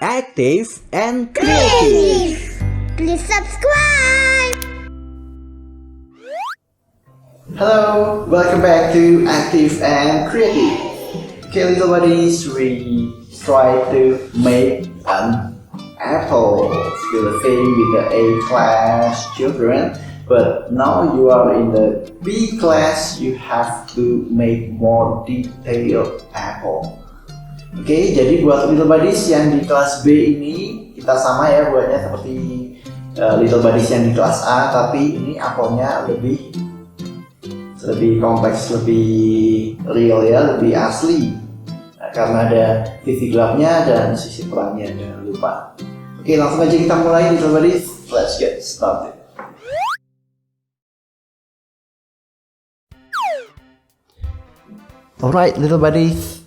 Active and creative. Please subscribe. Hello, welcome back to Active and Creative. Okay, little buddies, we try to make an apple. Still the same with the A class children, but now you are in the B class. You have to make more detailed apple. Oke, jadi buat little buddies yang di kelas B ini kita sama ya buatnya seperti little buddies yang di kelas A, tapi ini apelnya lebih kompleks, lebih real ya, lebih asli. Nah, karena ada sisi gelapnya dan sisi terangnya, jangan lupa. Oke, langsung aja kita mulai little buddies. Let's get started. Alright, little buddies.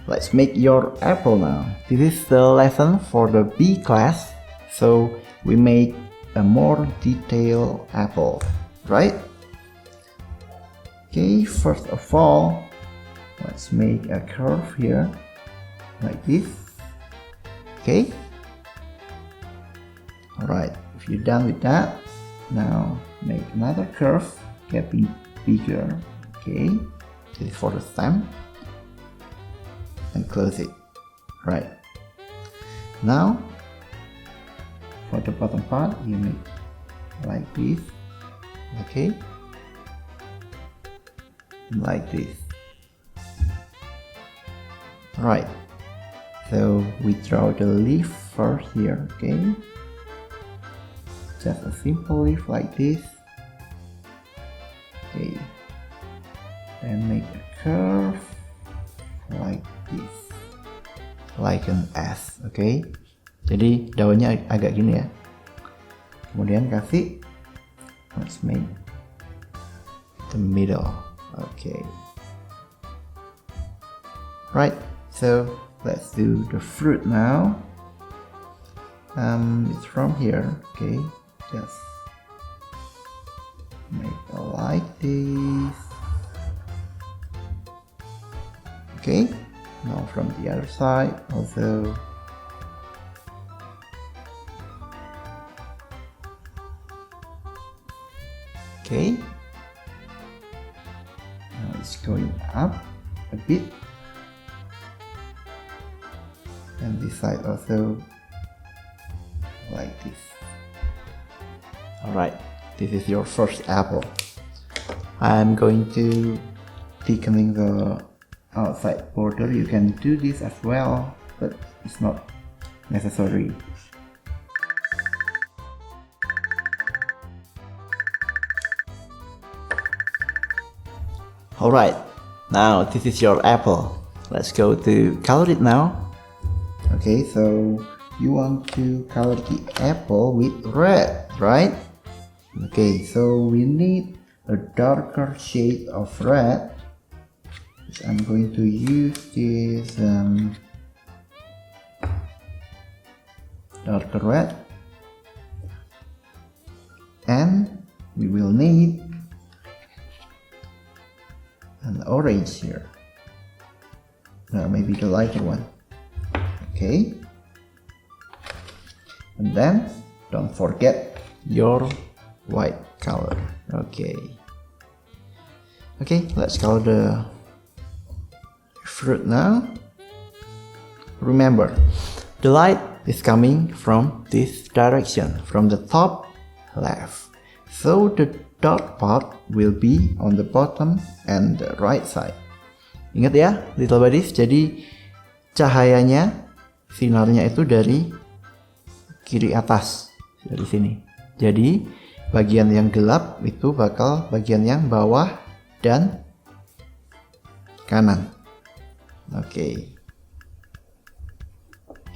Let's make your apple now. This is the lesson for the B class, so we make a more detailed apple, right? Okay, first of all, let's make a curve here, like this. Okay. Alright, if you're done with that, now make another curve, getting bigger. Okay, this is for the stem. And close it. Right. Now, for the bottom part, you make like this. Okay. Like this. Right. So we draw the leaf first here. Okay. Just a simple leaf like this. Okay. Then make a curve like this, like an S. Okay, jadi daunnya agak gini ya. Kemudian kasih, let's make the middle. Okay, right, so let's do the fruit now. It's from here. Okay, just make it like this. Okay, now from the other side also. Okay, now it's going up a bit, and this side also like this. Alright, this is your first apple. I'm going to thickening the outside border. You can do this as well, but it's not necessary. Alright, now this is your apple. Let's go to color it now. Okay, so you want to color the apple with red, right? Okay, so we need a darker shade of red. I'm going to use this darker red, and we will need an orange here. No, maybe the lighter one. Okay, and then don't forget your white color. Okay, let's color the fruit now. Remember, the light is coming from this direction, from the top left. So the dark part will be on the bottom and the right side. Ingat ya, little buddies, jadi cahayanya, sinarnya itu dari kiri atas, dari sini. Jadi bagian yang gelap itu bakal bagian yang bawah dan kanan. Oke,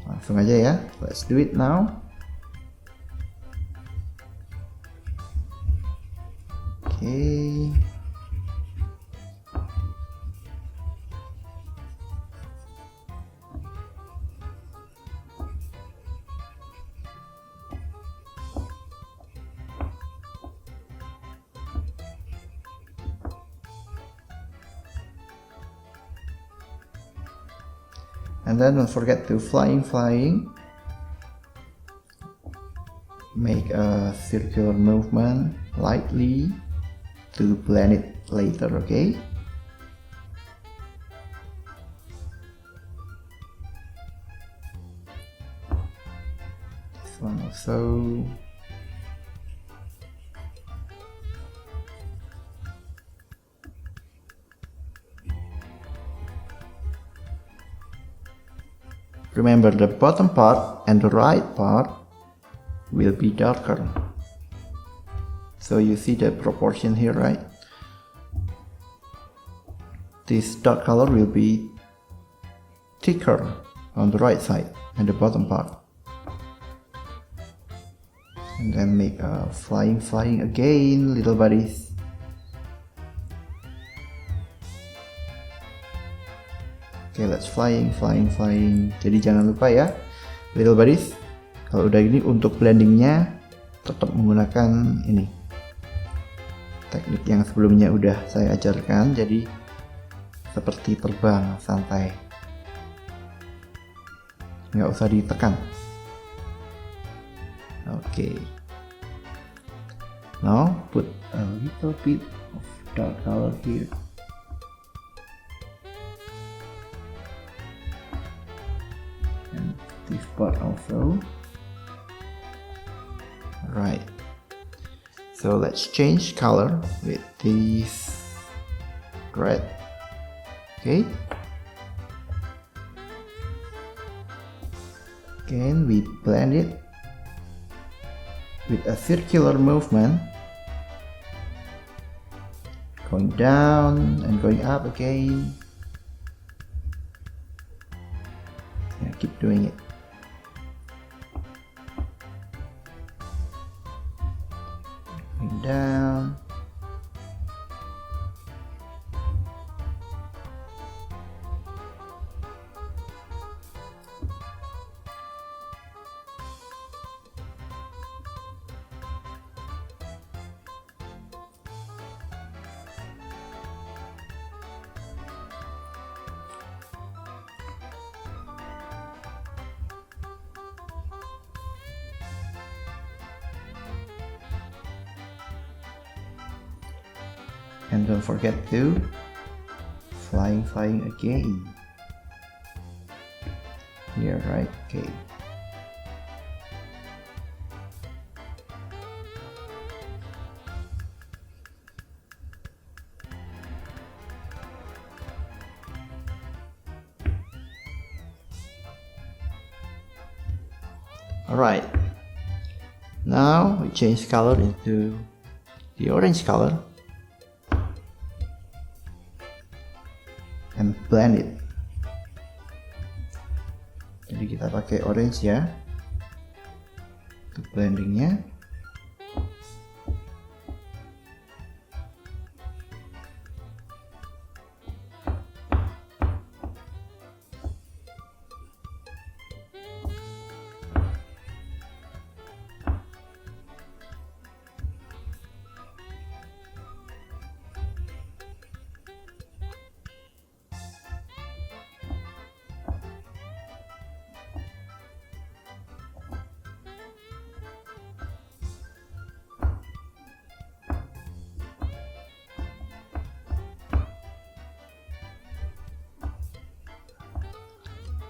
langsung aja ya, let's do it now. Oke. And then don't forget to flying. Make a circular movement lightly to blend it later, okay? This one also. Remember, the bottom part and the right part will be darker. So you see the proportion here, right? This dark color will be thicker on the right side and the bottom part. And then make a flying again, little buddies. Okay, let's flying. Jadi jangan lupa ya, little buddies, kalau udah gini untuk blendingnya tetap menggunakan ini teknik yang sebelumnya udah saya ajarkan. Jadi seperti terbang santai, nggak usah ditekan. Okay, now put a little bit of dark color here. This part also. Right, so let's change color with this red. Okay, again we blend it with a circular movement, going down and going up again. Yeah, keep doing it. Down. And don't forget to flying again. Here, right? Okay. Alright. Now we change color into the orange color. And blend it. Jadi kita pakai orange ya untuk blendingnya.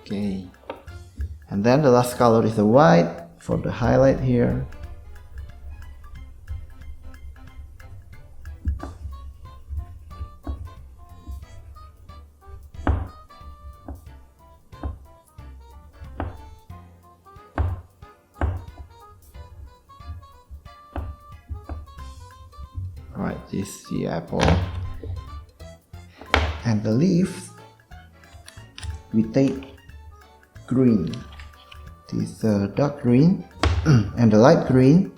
Okay, and then the last color is the white for the highlight here. Alright, this is the apple. And the leaves, we take green. This dark green and the light green,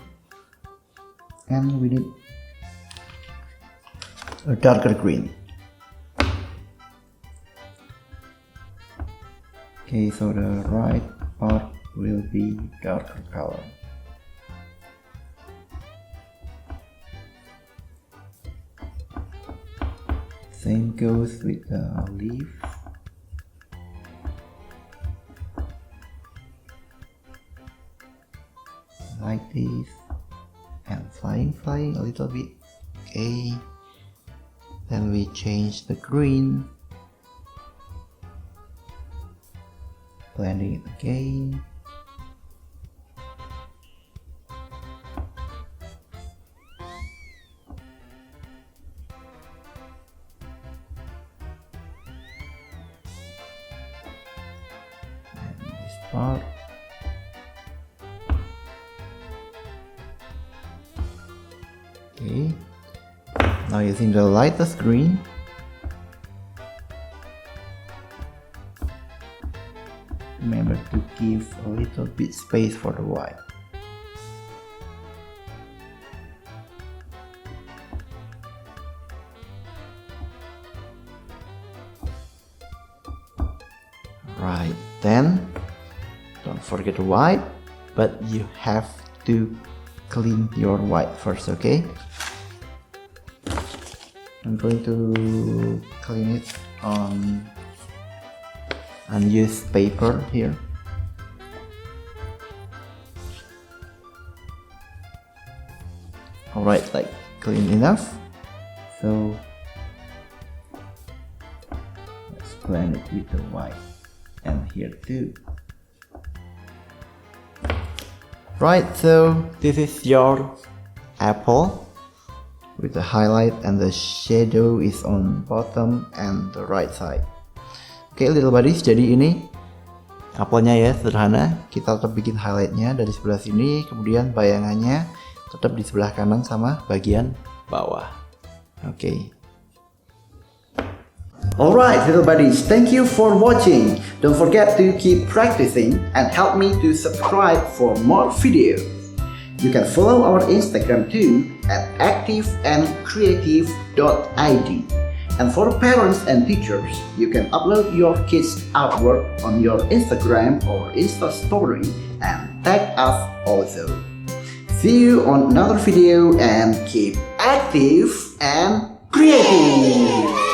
and we need a darker green. Okay, so the right part will be darker color. Same goes with the leaf. like this, and flying a little bit. Okay, then we change the green, blending it again. And this part. Okay, now using the lightest green, remember to give a little bit space for the white. Right, then don't forget the white, but you have to clean your white first, okay? I'm going to clean it on unused paper here. Alright, like clean enough. So let's blend it with the white, and here too. Right, so this is your apple with the highlight, and the shadow is on bottom and the right side. Oke, little buddies, jadi ini apelnya ya, sederhana. Kita tetap bikin highlightnya dari sebelah sini, kemudian bayangannya tetap di sebelah kanan sama bagian bawah. Oke. Alright, little buddies, thank you for watching. Don't forget to keep practicing and help me to subscribe for more videos. You can follow our Instagram too at activeandcreative.id. And for parents and teachers, you can upload your kids' artwork on your Instagram or Insta story and tag us also. See you on another video and keep active and creative!